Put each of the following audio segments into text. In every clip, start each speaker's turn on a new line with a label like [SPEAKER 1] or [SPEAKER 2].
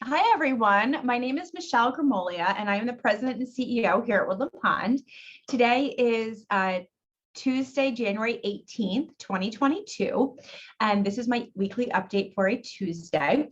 [SPEAKER 1] Hi, everyone. My name is Michelle Gramolia, and I am the president and CEO here at Woodland Pond. Today is Tuesday, January 18th, 2022, and this is my weekly update for a Tuesday.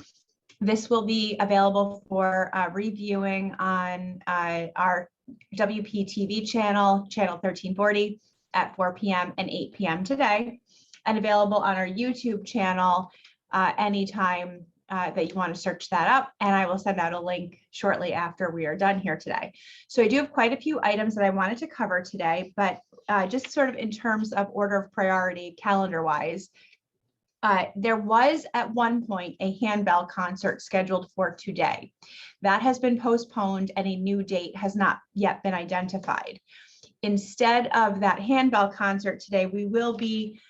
[SPEAKER 1] This will be available for reviewing on our WPTV channel, channel 1340 at 4 p.m. and 8 p.m. today, and available on our YouTube channel anytime that you want to search that up, and I will send out a link shortly after we are done here today. So I do have quite a few items that I wanted to cover today, but just sort of in terms of order of priority, calendar-wise, there was at one point a handbell concert scheduled for today. That has been postponed and a new date has not yet been identified. Instead of that handbell concert today, we will be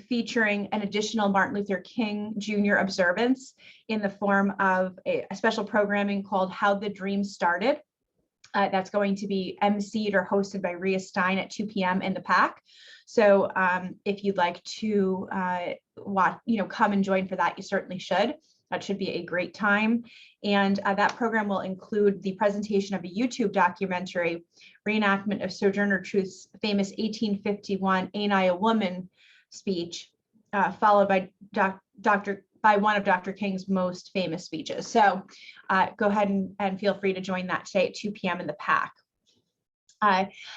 [SPEAKER 1] featuring an additional Martin Luther King Jr. observance in the form of a special programming called How the Dream Started. That's going to be emceed or hosted by Rhea Stein at 2 p.m. in the PAC. So if you'd like to watch, come and join for that, you certainly should. That should be a great time. And that program will include the presentation of a YouTube documentary, reenactment of Sojourner Truth's famous 1851 Ain't I a Woman speech, followed by one of Dr. King's most famous speeches. So go ahead and feel free to join that today at 2 p.m. in the PAC.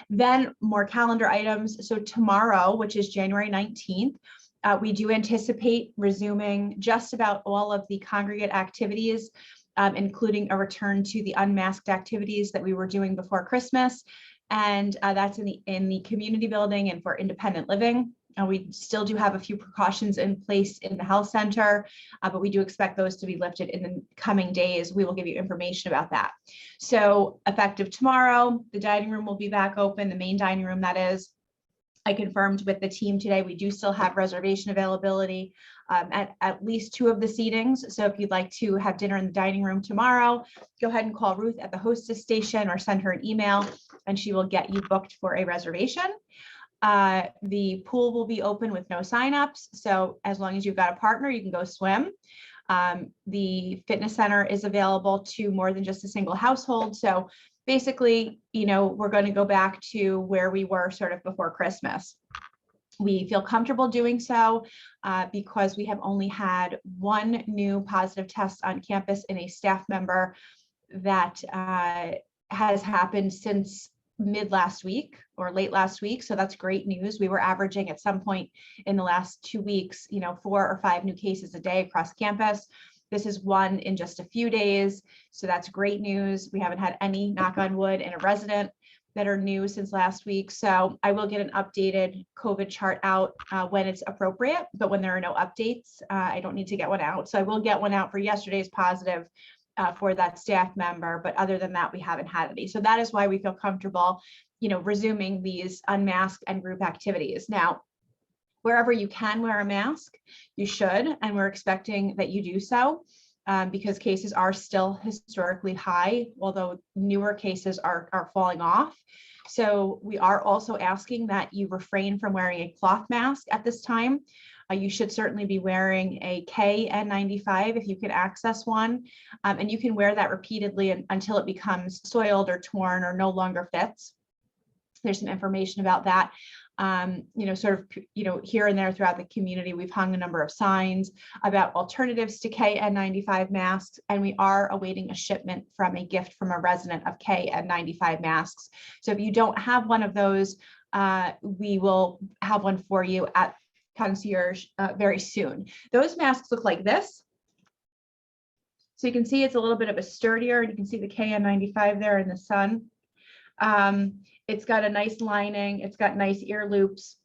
[SPEAKER 1] Then more calendar items. So tomorrow, which is January 19th, we do anticipate resuming just about all of the congregate activities, including a return to the unmasked activities that we were doing before Christmas. And that's in the community building and for independent living. We still do have a few precautions in place in the health center, but we do expect those to be lifted in the coming days. We will give you information about that. So effective tomorrow, the dining room will be back open, the main dining room that is. I confirmed with the team today, we do still have reservation availability at least 2 of the seatings. So if you'd like to have dinner in the dining room tomorrow, go ahead and call Ruth at the hostess station or send her an email and she will get you booked for a reservation. The pool will be open with no signups. So as long as you've got a partner, you can go swim. The fitness center is available to more than just a single household. So basically, we're going to go back to where we were sort of before Christmas. We feel comfortable doing so because we have only had 1 new positive test on campus in a staff member that has happened since mid last week or late last week. So that's great news. We were averaging at some point in the last 2 weeks, 4 or 5 new cases a day across campus. This is 1 in just a few days. So that's great news. We haven't had any, knock on wood, in a resident that are new since last week. So I will get an updated COVID chart out when it's appropriate, but when there are no updates, I don't need to get one out. So I will get one out for yesterday's positive for that staff member, but other than that, we haven't had any. So that is why we feel comfortable, resuming these unmasked and group activities. Now, wherever you can wear a mask, you should, and we're expecting that you do so because cases are still historically high, although newer cases are falling off. So we are also asking that you refrain from wearing a cloth mask at this time. You should certainly be wearing a KN95 if you can access one, and you can wear that repeatedly until it becomes soiled or torn or no longer fits. There's some information about that. Here and there throughout the community, we've hung a number of signs about alternatives to KN95 masks, and we are awaiting a shipment from a gift from a resident of KN95 masks. So if you don't have one of those, we will have one for you at Concierge very soon. Those masks look like this. So you can see it's a little bit of a sturdier, and you can see the KN95 there in the sun. It's got a nice lining. It's got nice ear loops.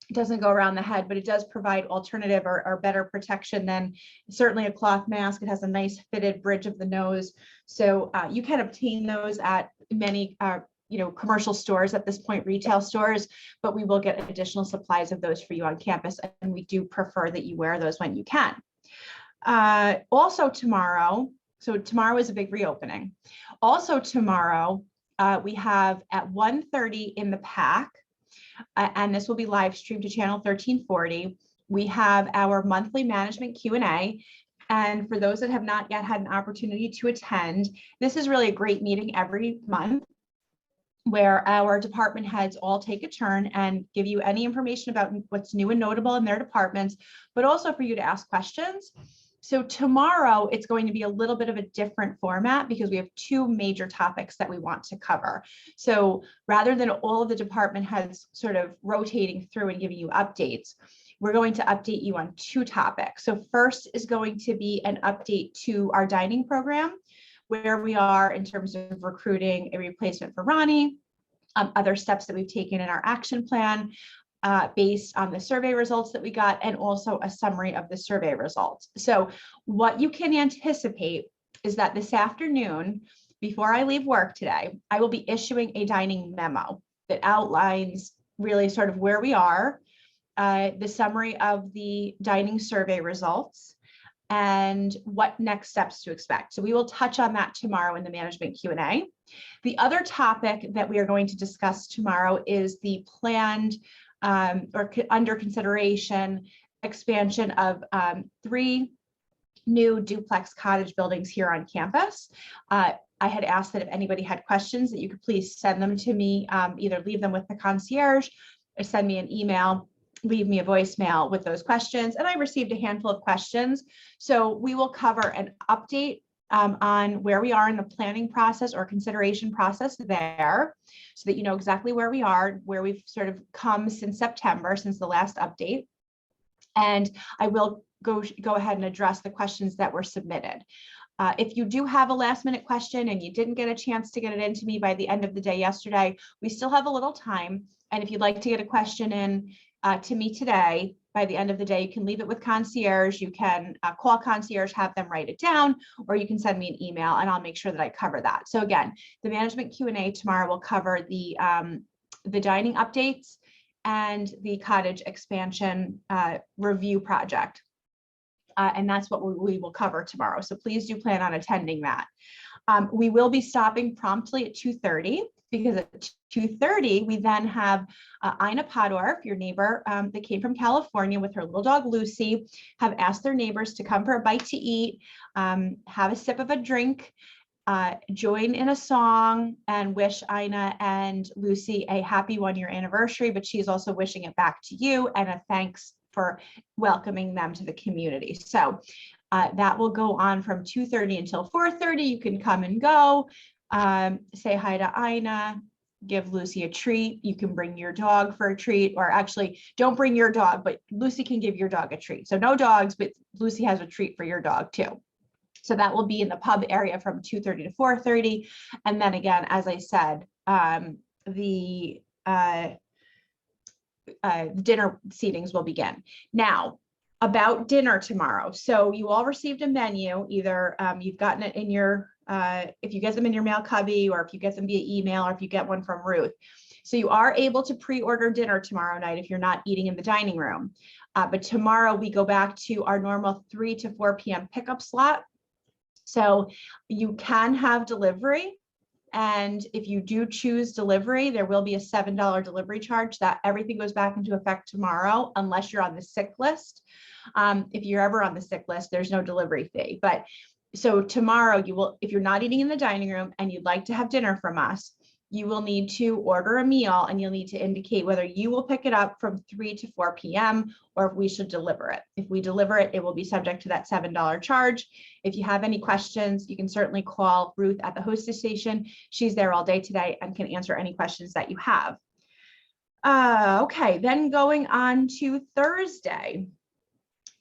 [SPEAKER 1] It doesn't go around the head, but it does provide alternative or better protection than certainly a cloth mask. It has a nice fitted bridge of the nose. So you can obtain those at many commercial stores at this point, retail stores, but we will get additional supplies of those for you on campus. And we do prefer that you wear those when you can. Also tomorrow, so tomorrow is a big reopening. Also tomorrow, we have at 1:30 in the PAC, and this will be live streamed to channel 1340. We have our monthly management Q&A, And for those that have not yet had an opportunity to attend, this is really a great meeting every month where our department heads all take a turn and give you any information about what's new and notable in their departments, but also for you to ask questions. So tomorrow it's going to be a little bit of a different format because we have two major topics that we want to cover. So rather than all of the department heads sort of rotating through and giving you updates, we're going to update you on two topics. So first is going to be an update to our dining program, where we are in terms of recruiting a replacement for Ronnie, other steps that we've taken in our action plan based on the survey results that we got, and also a summary of the survey results. So what you can anticipate is that this afternoon, before I leave work today, I will be issuing a dining memo that outlines really sort of where we are, the summary of the dining survey results, and what next steps to expect. So we will touch on that tomorrow in the management Q&A. The other topic that we are going to discuss tomorrow is the planned under consideration expansion of 3 new duplex cottage buildings here on campus. I had asked that if anybody had questions that you could please send them to me, either leave them with the concierge or send me an email, leave me a voicemail with those questions. And I received a handful of questions. So we will cover an update on where we are in the planning process or consideration process there, so that you know exactly where we are, where we've sort of come since September, since the last update. And I will go ahead and address the questions that were submitted. If you do have a last minute question and you didn't get a chance to get it into me by the end of the day yesterday, we still have a little time. And if you'd like to get a question in to me today, by the end of the day, you can leave it with concierge. You can call concierge, have them write it down, or you can send me an email and I'll make sure that I cover that. So again, the management Q&A tomorrow will cover the dining updates and the cottage expansion review project. And that's what we will cover tomorrow. So please do plan on attending that. We will be stopping promptly at 2:30 because at 2:30, we then have Ina Podorf, your neighbor that came from California with her little dog, Lucy, have asked their neighbors to come for a bite to eat, have a sip of a drink, join in a song, and wish Ina and Lucy a happy 1-year anniversary, but she's also wishing it back to you and a thanks for welcoming them to the community. So that will go on from 2:30 until 4:30. You can come and go, say hi to Ina, give Lucy a treat. You can bring your dog for a treat, or actually don't bring your dog, but Lucy can give your dog a treat. So no dogs, but Lucy has a treat for your dog too. So that will be in the pub area from 2:30 to 4:30. And then again, as I said, the dinner seatings will begin. Now, about dinner tomorrow. So you all received a menu, either you've gotten it in your, if you get them in your mail cubby, or if you get them via email, or if you get one from Ruth. So you are able to pre-order dinner tomorrow night if you're not eating in the dining room. But tomorrow we go back to our normal 3 to 4 p.m. pickup slot. So you can have delivery. And if you do choose delivery, there will be a $7 delivery charge. That everything goes back into effect tomorrow, unless you're on the sick list. If you're ever on the sick list, there's no delivery fee. But so tomorrow you will, if you're not eating in the dining room and you'd like to have dinner from us, you will need to order a meal and you'll need to indicate whether you will pick it up from 3 to 4 p.m. or if we should deliver it. If we deliver it, it will be subject to that $7 charge. If you have any questions, you can certainly call Ruth at the hostess station. She's there all day today and can answer any questions that you have. Okay, then going on to Thursday.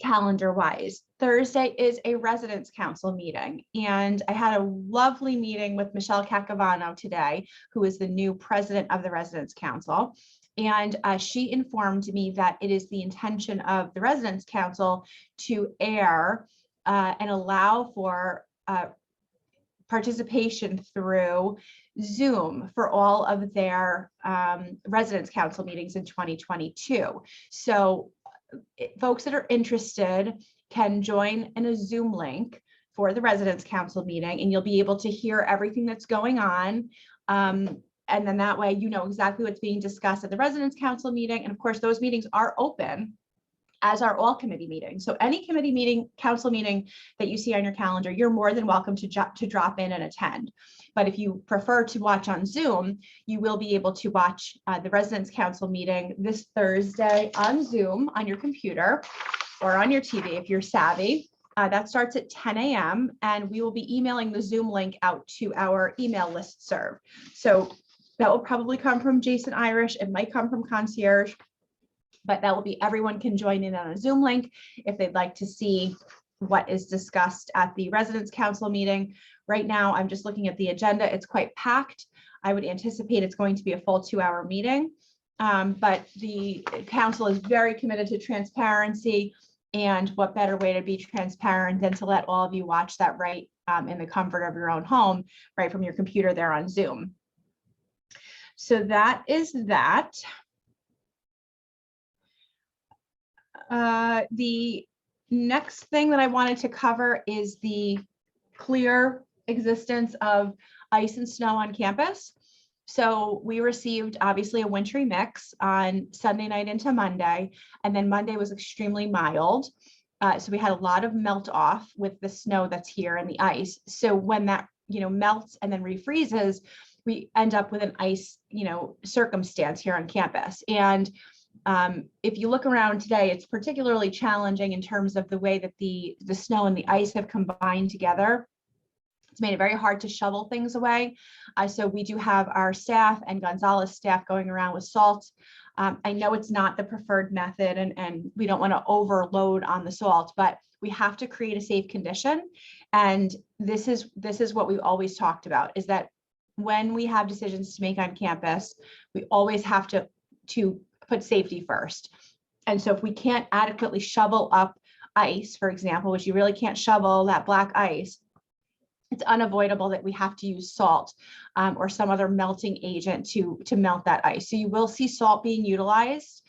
[SPEAKER 1] Calendar-wise, Thursday is a residence council meeting, and I had a lovely meeting with Michelle Cacavano today, who is the new president of the residence council, and she informed me that it is the intention of the residence council to air and allow for participation through Zoom for all of their residence council meetings in 2022. So folks that are interested can join in a Zoom link for the residence council meeting, and you'll be able to hear everything that's going on. And then that way, you know exactly what's being discussed at the residence council meeting. And of course, those meetings are open as are all committee meetings. So any committee meeting, council meeting that you see on your calendar, you're more than welcome to drop in and attend. But if you prefer to watch on Zoom, you will be able to watch the Residents Council meeting this Thursday on Zoom on your computer or on your TV if you're savvy. That starts at 10 a.m. and we will be emailing the Zoom link out to our email listserv. So that will probably come from Jason Irish. It might come from Concierge, but that will be, everyone can join in on a Zoom link if they'd like to see what is discussed at the Residents Council meeting. Right now, I'm just looking at the agenda. It's quite packed. I would anticipate it's going to be a full 2-hour meeting, but the council is very committed to transparency, and what better way to be transparent than to let all of you watch that right in the comfort of your own home, right from your computer there on Zoom. So that is that. The next thing that I wanted to cover is the clear existence of ice and snow on campus. So we received obviously a wintry mix on Sunday night into Monday, and then Monday was extremely mild. So we had a lot of melt off with the snow that's here and the ice. So when that, melts and then refreezes, we end up with an ice, circumstance here on campus. And if you look around today, it's particularly challenging in terms of the way that the snow and the ice have combined together. It's made it very hard to shovel things away. So we do have our staff and Gonzalez staff going around with salt. I know it's not the preferred method and we don't want to overload on the salt, but we have to create a safe condition. And this is what we've always talked about, is that when we have decisions to make on campus, we always have to put safety first. And so if we can't adequately shovel up ice, for example, which you really can't shovel that black ice, it's unavoidable that we have to use salt or some other melting agent to melt that ice. So you will see salt being utilized.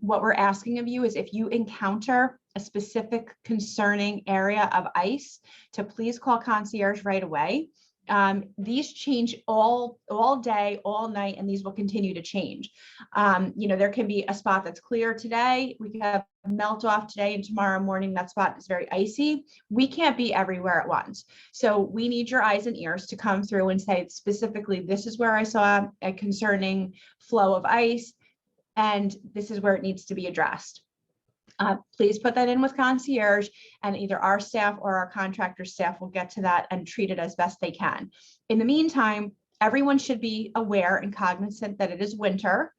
[SPEAKER 1] What we're asking of you is, if you encounter a specific concerning area of ice, to please call Concierge right away. These change all day, all night, and these will continue to change. There can be a spot that's clear today. We can have melt off today, and tomorrow morning that spot is very icy. We can't be everywhere at once. So we need your eyes and ears to come through and say specifically, this is where I saw a concerning flow of ice, and this is where it needs to be addressed. Please put that in with Concierge, and either our staff or our contractor staff will get to that and treat it as best they can. In the meantime, everyone should be aware and cognizant that it is winter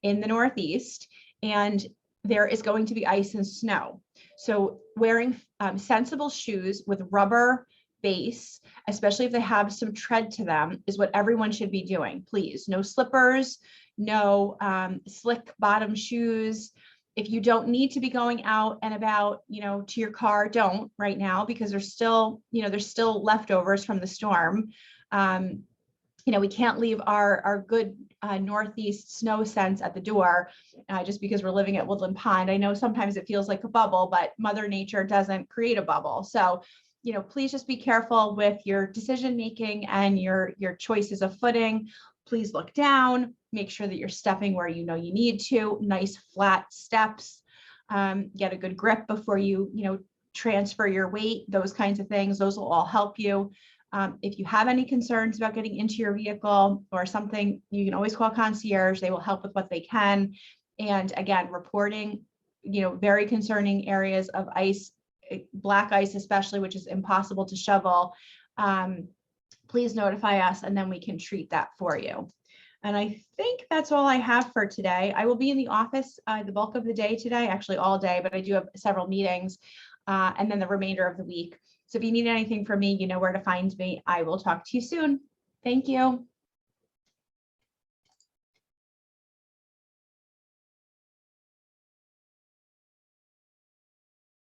[SPEAKER 1] in the Northeast, and there is going to be ice and snow. So wearing sensible shoes with rubber base, especially if they have some tread to them, is what everyone should be doing. Please, no slippers, no slick bottom shoes. If you don't need to be going out and about, to your car, don't right now, because there's still leftovers from the storm. We can't leave our good Northeast snow scents at the door just because we're living at Woodland Pond. I know sometimes it feels like a bubble, but Mother Nature doesn't create a bubble. So, please just be careful with your decision making and your choices of footing. Please look down, make sure that you're stepping where you need to, nice flat steps, get a good grip before you transfer your weight, those kinds of things. Those will all help you. If you have any concerns about getting into your vehicle or something, you can always call Concierge. They will help with what they can. And again, reporting, very concerning areas of ice, black ice especially, which is impossible to shovel. Please notify us, and then we can treat that for you. And I think that's all I have for today. I will be in the office the bulk of the day today, actually all day, but I do have several meetings and then the remainder of the week. So if you need anything from me, you know where to find me. I will talk to you soon. Thank you.